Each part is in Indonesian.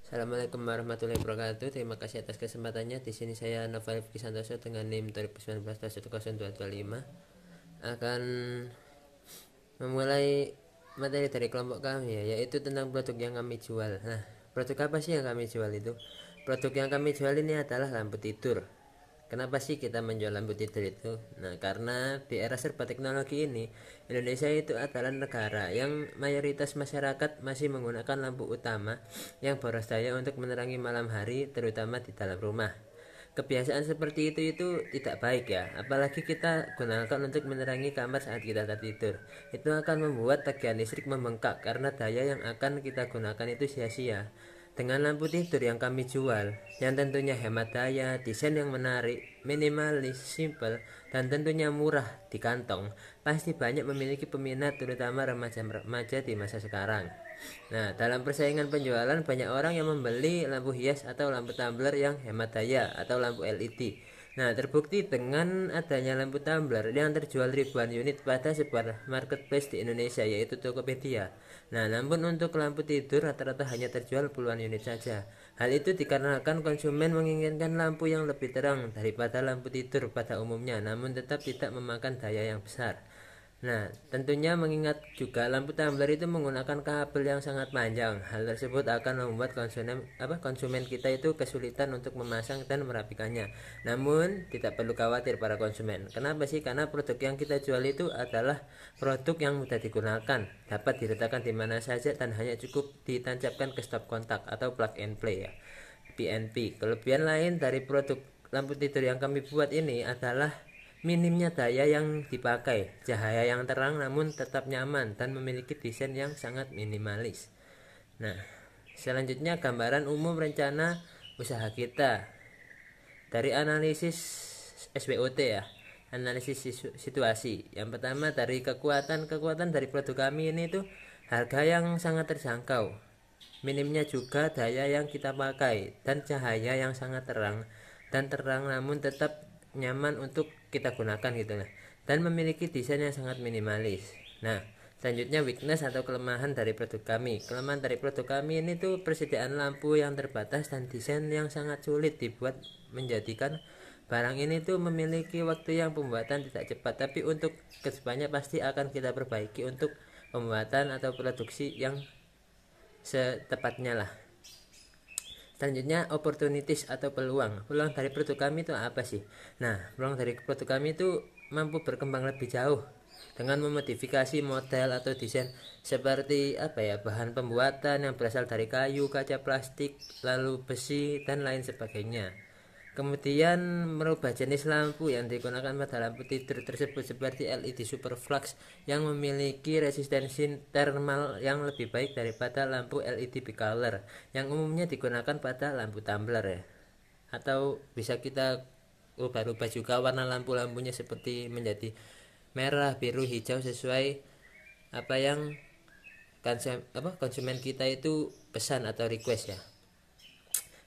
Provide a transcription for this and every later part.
Assalamualaikum warahmatullahi wabarakatuh. Terima kasih atas kesempatannya. Di sini saya Novel Kisantoso dengan NIM 2019-10225 akan memulai materi dari kelompok kami ya, yaitu tentang produk yang kami jual. Nah, produk apa sih yang kami jual itu? Produk yang kami jual ini adalah lampu tidur. Kenapa sih kita menjual lampu tidur itu? Nah, karena di era serba teknologi ini, Indonesia itu adalah negara yang mayoritas masyarakat masih menggunakan lampu utama yang boros daya untuk menerangi malam hari, terutama di dalam rumah. Kebiasaan seperti itu tidak baik ya, apalagi kita gunakan untuk menerangi kamar saat kita tertidur. Itu akan membuat tagihan listrik membengkak karena daya yang akan kita gunakan itu sia-sia. Dengan lampu tidur yang kami jual, yang tentunya hemat daya, desain yang menarik, minimalis, simple, dan tentunya murah di kantong, pasti banyak memiliki peminat terutama remaja-remaja di masa sekarang. Nah, dalam persaingan penjualan banyak orang yang membeli lampu hias atau lampu tumbler yang hemat daya atau lampu LED. Nah, terbukti dengan adanya lampu tumbler yang terjual ribuan unit pada sebuah marketplace di Indonesia yaitu Tokopedia. Nah, namun untuk lampu tidur rata-rata hanya terjual puluhan unit saja. Hal itu dikarenakan konsumen menginginkan lampu yang lebih terang daripada lampu tidur pada umumnya, namun tetap tidak memakan daya yang besar. Nah, tentunya mengingat juga lampu tumbler itu menggunakan kabel yang sangat panjang. Hal tersebut akan membuat konsumen kita itu kesulitan untuk memasang dan merapikannya. Namun, tidak perlu khawatir para konsumen. Kenapa sih? Karena produk yang kita jual itu adalah produk yang mudah digunakan, dapat diletakkan di mana saja dan hanya cukup ditancapkan ke stop kontak atau plug and play ya. PNP. Kelebihan lain dari produk lampu tidur yang kami buat ini adalah minimnya daya yang dipakai, cahaya yang terang namun tetap nyaman dan memiliki desain yang sangat minimalis. Nah, selanjutnya gambaran umum rencana usaha kita dari analisis SWOT ya, analisis situasi. Yang pertama dari kekuatan dari produk kami ini tuh harga yang sangat terjangkau, minimnya juga daya yang kita pakai dan cahaya yang sangat terang namun tetap nyaman untuk kita gunakan gitu lah, dan memiliki desain yang sangat minimalis. Nah, selanjutnya weakness atau kelemahan dari produk kami. Kelemahan dari produk kami ini tuh persediaan lampu yang terbatas dan desain yang sangat sulit dibuat, menjadikan barang ini tuh memiliki waktu yang pembuatan tidak cepat, tapi untuk kedepannya pasti akan kita perbaiki untuk pembuatan atau produksi yang setepatnya lah. Selanjutnya opportunities atau peluang. Peluang dari produk kami itu apa sih? Nah, peluang dari produk kami itu mampu berkembang lebih jauh dengan memodifikasi model atau desain seperti bahan pembuatan yang berasal dari kayu, kaca plastik, lalu besi dan lain sebagainya. Kemudian merubah jenis lampu yang digunakan pada lampu tidur tersebut seperti LED Superflux yang memiliki resistensi thermal yang lebih baik daripada lampu LED bicolor yang umumnya digunakan pada lampu tumbler ya. Atau bisa kita ubah-ubah juga warna lampu-lampunya seperti menjadi merah, biru, hijau sesuai apa yang konsumen kita itu pesan atau request ya.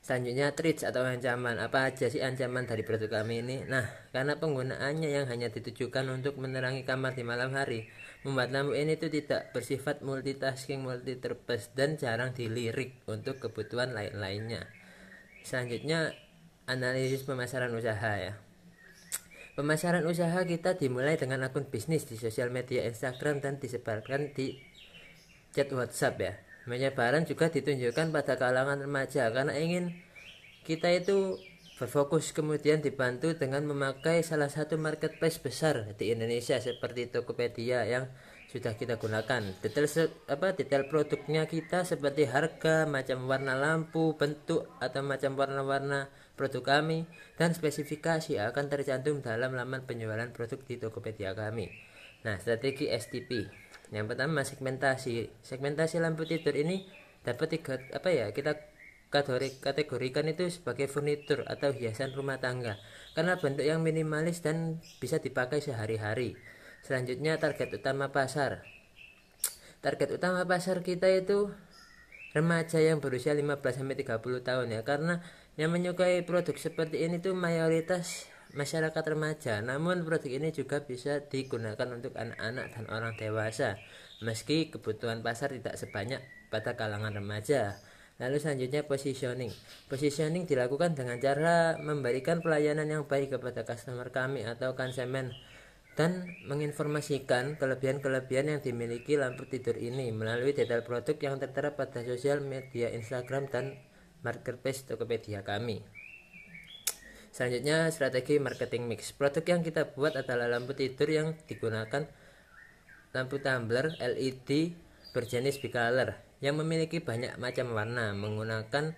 Selanjutnya threats atau ancaman. Apa aja sih ancaman dari produk kami ini? Nah, karena penggunaannya yang hanya ditujukan untuk menerangi kamar di malam hari, membuat lampu ini itu tidak bersifat multitasking, multi-purpose dan jarang dilirik untuk kebutuhan lain-lainnya. Selanjutnya analisis pemasaran usaha ya. Pemasaran usaha kita dimulai dengan akun bisnis di sosial media Instagram dan disebarkan di chat WhatsApp ya. Penyebaran juga ditunjukkan pada kalangan remaja karena ingin kita itu berfokus, kemudian dibantu dengan memakai salah satu marketplace besar di Indonesia seperti Tokopedia yang sudah kita gunakan. Detail produknya kita seperti harga, macam warna lampu, bentuk atau macam warna-warna produk kami dan spesifikasi akan tercantum dalam laman penjualan produk di Tokopedia kami. Nah, strategi STP. Yang pertama segmentasi lampu tidur ini dapat kita kategorikan itu sebagai furnitur atau hiasan rumah tangga karena bentuk yang minimalis dan bisa dipakai sehari-hari. Selanjutnya target utama pasar kita itu remaja yang berusia 15-30 tahun ya, karena yang menyukai produk seperti ini tuh mayoritas masyarakat remaja. Namun produk ini juga bisa digunakan untuk anak-anak dan orang dewasa meski kebutuhan pasar tidak sebanyak pada kalangan remaja. Lalu selanjutnya positioning. Positioning dilakukan dengan cara memberikan pelayanan yang baik kepada customer kami atau konsumen dan menginformasikan kelebihan-kelebihan yang dimiliki lampu tidur ini melalui detail produk yang tertera pada sosial media Instagram dan marketplace Tokopedia kami. Selanjutnya strategi marketing mix. Produk yang kita buat adalah lampu tidur yang digunakan lampu tumbler LED berjenis bicolor yang memiliki banyak macam warna menggunakan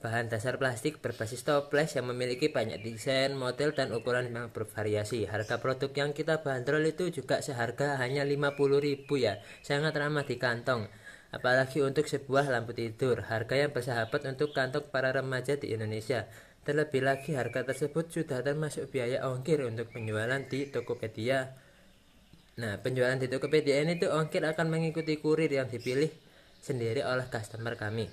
bahan dasar plastik berbasis toples yang memiliki banyak desain, model, dan ukuran yang bervariasi. Harga produk yang kita bandrol itu juga seharga hanya 50.000 ya, sangat ramah di kantong. Apalagi untuk sebuah lampu tidur, harga yang bersahabat untuk kantong para remaja di Indonesia. Terlebih lagi harga tersebut sudah termasuk biaya ongkir untuk penjualan di Tokopedia. Nah, penjualan di Tokopedia ini tuh ongkir akan mengikuti kurir yang dipilih sendiri oleh customer kami.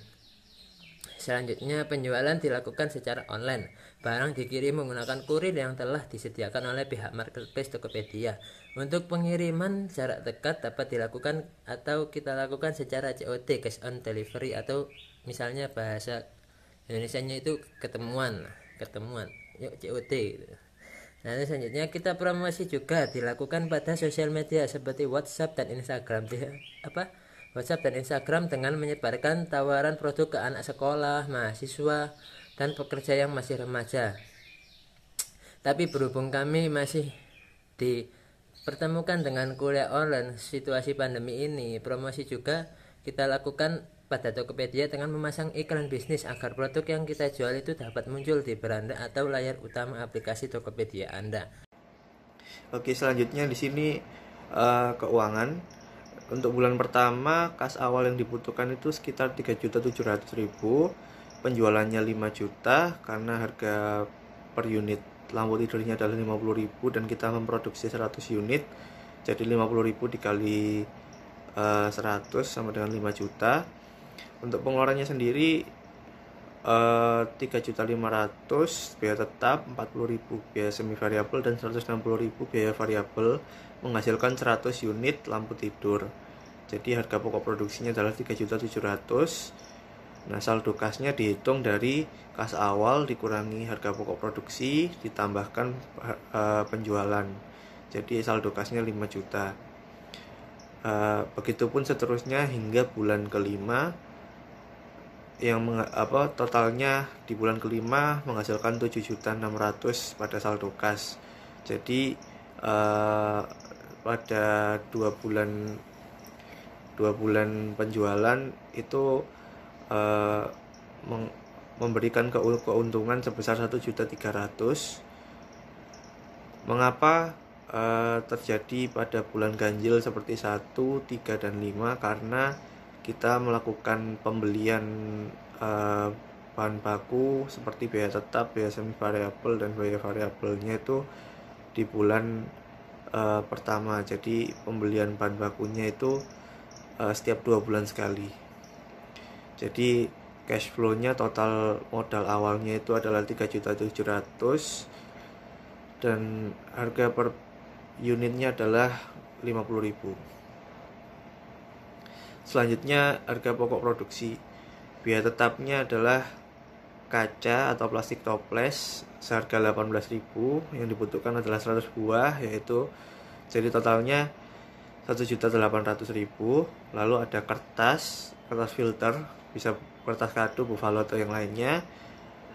Selanjutnya penjualan dilakukan secara online. Barang dikirim menggunakan kurir yang telah disediakan oleh pihak marketplace Tokopedia. Untuk pengiriman jarak dekat dapat dilakukan atau kita lakukan secara COD, cash on delivery, atau misalnya bahasa Indonesianya itu ketemuan, yuk COD gitu. Nah, selanjutnya kita promosi juga dilakukan pada sosial media seperti WhatsApp dan Instagram. WhatsApp dan Instagram dengan menyebarkan tawaran produk ke anak sekolah, mahasiswa, dan pekerja yang masih remaja. Tapi berhubung kami masih dipertemukan dengan kuliah online situasi pandemi ini, promosi juga kita lakukan pada Tokopedia dengan memasang iklan bisnis agar produk yang kita jual itu dapat muncul di beranda atau layar utama aplikasi Tokopedia Anda. Oke, selanjutnya di sini keuangan. Untuk bulan pertama, kas awal yang dibutuhkan itu sekitar 3.700.000. Penjualannya 5 juta karena harga per unit lampu tidurnya adalah 50.000 dan kita memproduksi 100 unit. Jadi 50.000 dikali 100 sama dengan 5 juta. Untuk pengeluarannya sendiri 3.500.000 biaya tetap, 40.000 biaya semi variabel, dan 160.000 biaya variabel, menghasilkan 100 unit lampu tidur. Jadi harga pokok produksinya adalah 3.700.000. Nah, saldo kasnya dihitung dari kas awal dikurangi harga pokok produksi ditambahkan penjualan. Jadi saldo kasnya 5 juta. Begitupun seterusnya hingga bulan kelima, yang totalnya di bulan kelima menghasilkan 7.600.000 pada saldo kas. Jadi pada 2 bulan penjualan itu memberikan keuntungan sebesar 1.300.000. Mengapa terjadi pada bulan ganjil seperti 1, 3, dan 5? Karena kita melakukan pembelian bahan baku seperti biaya tetap, biaya semi variabel, dan biaya variabelnya itu di bulan pertama. Jadi pembelian bahan bakunya itu setiap 2 bulan sekali. Jadi cash flow-nya total modal awalnya itu adalah 3.700.000 dan harga per unitnya adalah 50.000. Selanjutnya harga pokok produksi. Biaya tetapnya adalah kaca atau plastik toples seharga 18.000, yang dibutuhkan adalah 100 buah, yaitu jadi totalnya 1.800.000. Lalu ada kertas filter, bisa kertas kado, buffalo, atau yang lainnya,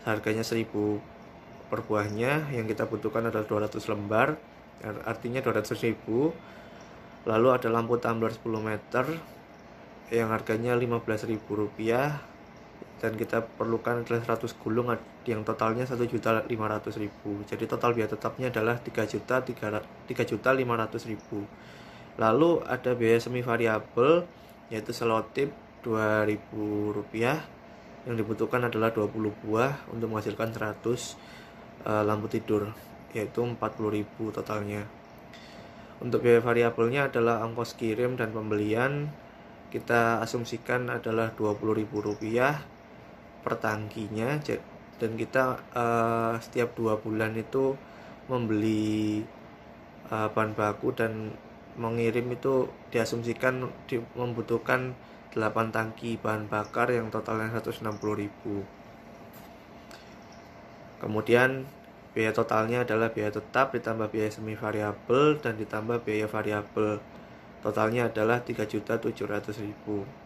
harganya 1.000 per buahnya, yang kita butuhkan adalah 200 lembar, artinya 200.000. Lalu ada lampu tumbler 10 meter yang harganya Rp15.000, dan kita perlukan adalah 100 gulung yang totalnya 1.500.000. Jadi total biaya tetapnya adalah 3.500.000. Lalu ada biaya semi variabel, yaitu selotip Rp2.000, yang dibutuhkan adalah 20 buah untuk menghasilkan 100 lampu tidur, yaitu 40.000 totalnya. Untuk biaya variabelnya adalah ongkos kirim dan pembelian, kita asumsikan adalah Rp20.000 per tangkinya, dan kita setiap 2 bulan itu membeli bahan baku dan mengirim itu diasumsikan membutuhkan 8 tangki bahan bakar yang totalnya 160.000. Kemudian biaya totalnya adalah biaya tetap ditambah biaya semi variabel dan ditambah biaya variabel. Totalnya adalah 3.700.000.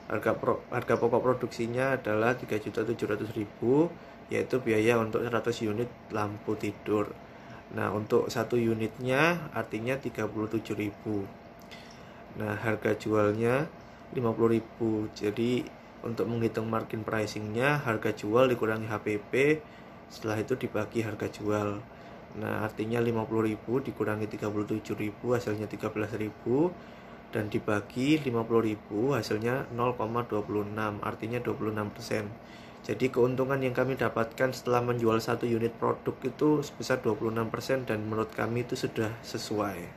Harga pokok produksinya adalah 3.700.000, yaitu biaya untuk 100 unit lampu tidur. Nah, untuk satu unitnya artinya 37.000. Nah, harga jualnya 50.000. Jadi untuk menghitung margin pricingnya, harga jual dikurangi HPP, setelah itu dibagi harga jual. Nah, artinya 50.000 dikurangi 37.000 hasilnya 13.000, dan dibagi 50.000 hasilnya 0,26, artinya 26%. Jadi keuntungan yang kami dapatkan setelah menjual satu unit produk itu sebesar 26%, dan menurut kami itu sudah sesuai.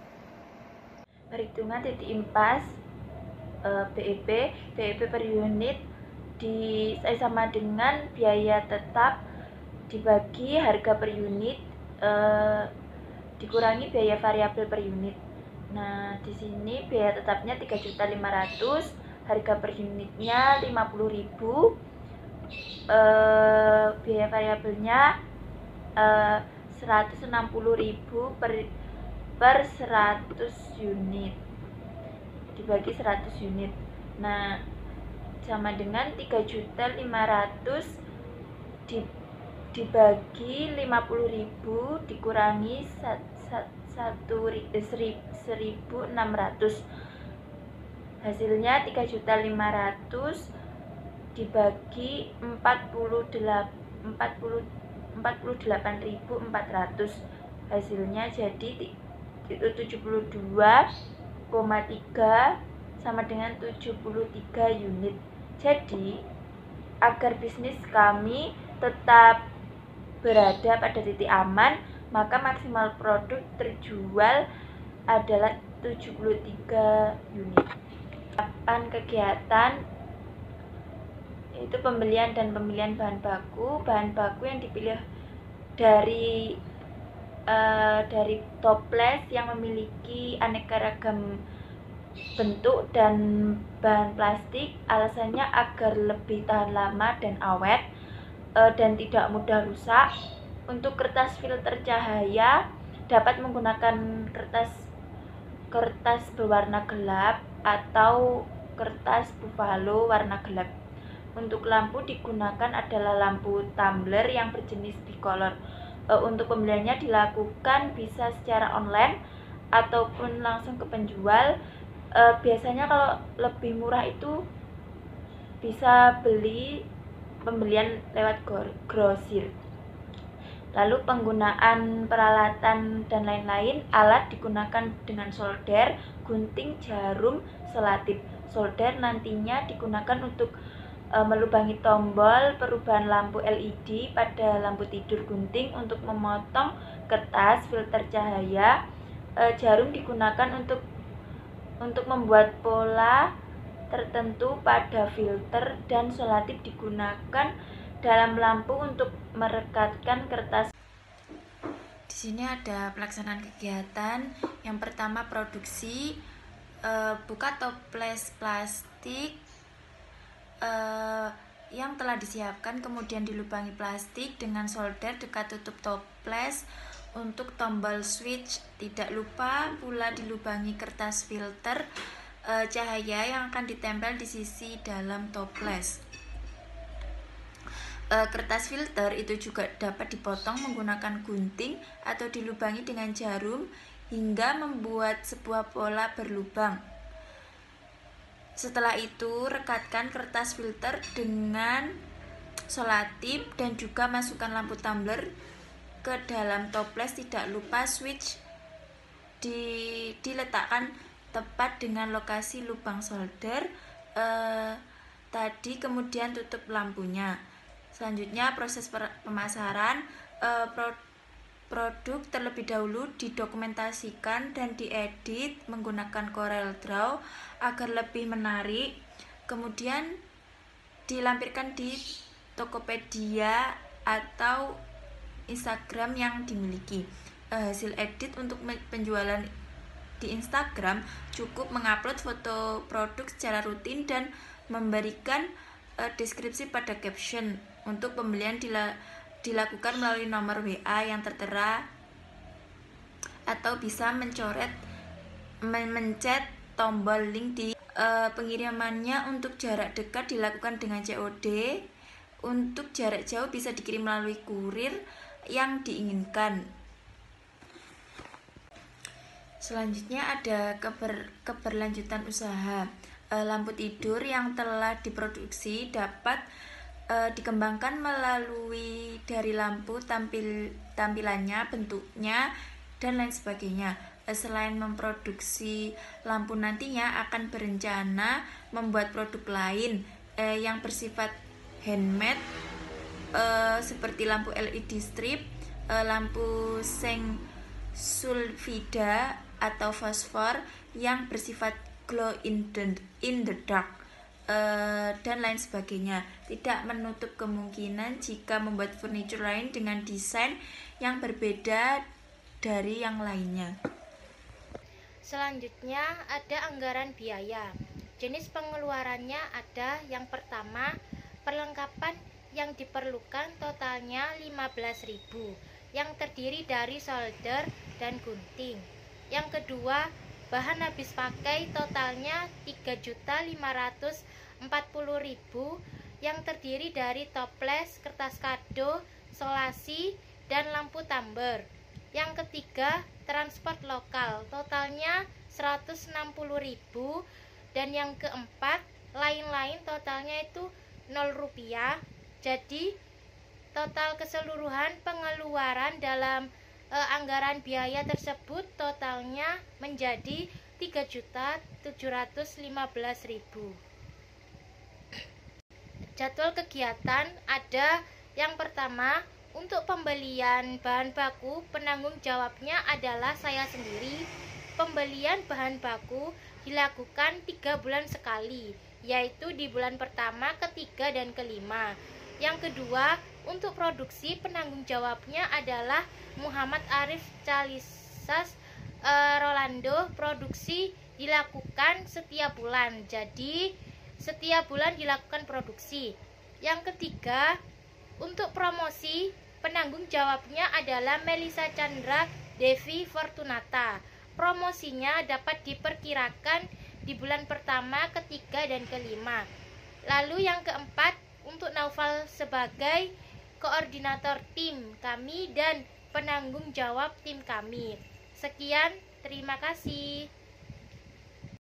Perhitungan titik impas BEP per unit sama dengan biaya tetap dibagi harga per unit dikurangi biaya variabel per unit. Nah, di sini biaya tetapnya 3.500.000, harga per unitnya 50.000, biaya variabelnya 160.000 per 100 unit dibagi 100 unit. Nah, sama dengan 3.500.000 dibagi 50.000 dikurangi 1.600, hasilnya 3.500.000 dibagi 48.400, hasilnya jadi 72,3 sama dengan 73 unit. Jadi agar bisnis kami tetap berada pada titik aman, maka maksimal produk terjual adalah 73 unit. Kapan kegiatan yaitu pembelian dan pemilihan bahan baku. Bahan baku yang dipilih dari toples yang memiliki aneka ragam bentuk dan bahan plastik, alasannya agar lebih tahan lama dan awet dan tidak mudah rusak. Untuk kertas filter cahaya dapat menggunakan kertas berwarna gelap atau kertas buffalo warna gelap. Untuk lampu digunakan adalah lampu tumbler yang berjenis bicolor. Untuk pembeliannya dilakukan bisa secara online ataupun langsung ke penjual. Biasanya kalau lebih murah itu bisa pembelian lewat grosir. Lalu penggunaan peralatan dan lain-lain. Alat digunakan dengan solder, gunting, jarum, selatip. Solder nantinya digunakan untuk melubangi tombol perubahan lampu LED pada lampu tidur. Gunting untuk memotong kertas filter cahaya. Jarum digunakan untuk membuat pola tertentu pada filter, dan selatip digunakan dalam lampu untuk merekatkan kertas. Di sini ada pelaksanaan kegiatan. Yang pertama produksi, buka toples plastik yang telah disiapkan, kemudian dilubangi plastik dengan solder dekat tutup toples. Untuk tombol switch tidak lupa pula dilubangi kertas filter cahaya yang akan ditempel di sisi dalam toples. Kertas filter itu juga dapat dipotong menggunakan gunting atau dilubangi dengan jarum hingga membuat sebuah pola berlubang. Setelah itu, rekatkan kertas filter dengan selatip dan juga masukkan lampu tumbler ke dalam toples. Tidak lupa switch diletakkan tepat dengan lokasi lubang solder tadi, kemudian tutup lampunya. Selanjutnya proses pemasaran. Produk terlebih dahulu didokumentasikan dan diedit menggunakan Corel Draw agar lebih menarik, kemudian dilampirkan di Tokopedia atau Instagram yang dimiliki. Hasil edit untuk penjualan di Instagram cukup mengupload foto produk secara rutin dan memberikan deskripsi pada caption. Untuk pembelian dilakukan melalui nomor WA yang tertera atau bisa mencet tombol link di pengirimannya. Untuk jarak dekat dilakukan dengan COD. Untuk jarak jauh bisa dikirim melalui kurir yang diinginkan. Selanjutnya ada keberlanjutan usaha. Lampu tidur yang telah diproduksi dapat dikembangkan melalui dari lampu, tampilannya, bentuknya, dan lain sebagainya. Selain memproduksi lampu, nantinya akan berencana membuat produk lain yang bersifat handmade, seperti lampu LED strip, lampu seng sulfida atau fosfor yang bersifat glow in the dark, dan lain sebagainya. Tidak menutup kemungkinan jika membuat furniture lain dengan desain yang berbeda dari yang lainnya. Selanjutnya ada anggaran biaya. Jenis pengeluarannya ada yang pertama, perlengkapan yang diperlukan totalnya 15.000 yang terdiri dari solder dan gunting. Yang kedua, bahan habis pakai totalnya 3.540.000 yang terdiri dari toples, kertas kado, solasi, dan lampu tumbler. Yang ketiga, transport lokal totalnya 160.000, dan yang keempat, lain-lain totalnya itu 0 rupiah. Jadi total keseluruhan pengeluaran dalam anggaran biaya tersebut totalnya menjadi 3.715.000. Jadwal kegiatan ada yang pertama, untuk pembelian bahan baku penanggung jawabnya adalah saya sendiri. Pembelian bahan baku dilakukan 3 bulan sekali, yaitu di bulan pertama, ketiga, dan kelima. Yang kedua, untuk produksi penanggung jawabnya adalah Muhammad Arif Calisas Rolando. Produksi dilakukan setiap bulan, jadi setiap bulan dilakukan produksi. Yang ketiga, untuk promosi penanggung jawabnya adalah Melisa Chandra Devi Fortunata. Promosinya dapat diperkirakan di bulan pertama, ketiga, dan kelima. Lalu yang keempat, untuk Naufal sebagai koordinator tim kami dan penanggung jawab tim kami. Sekian, terima kasih.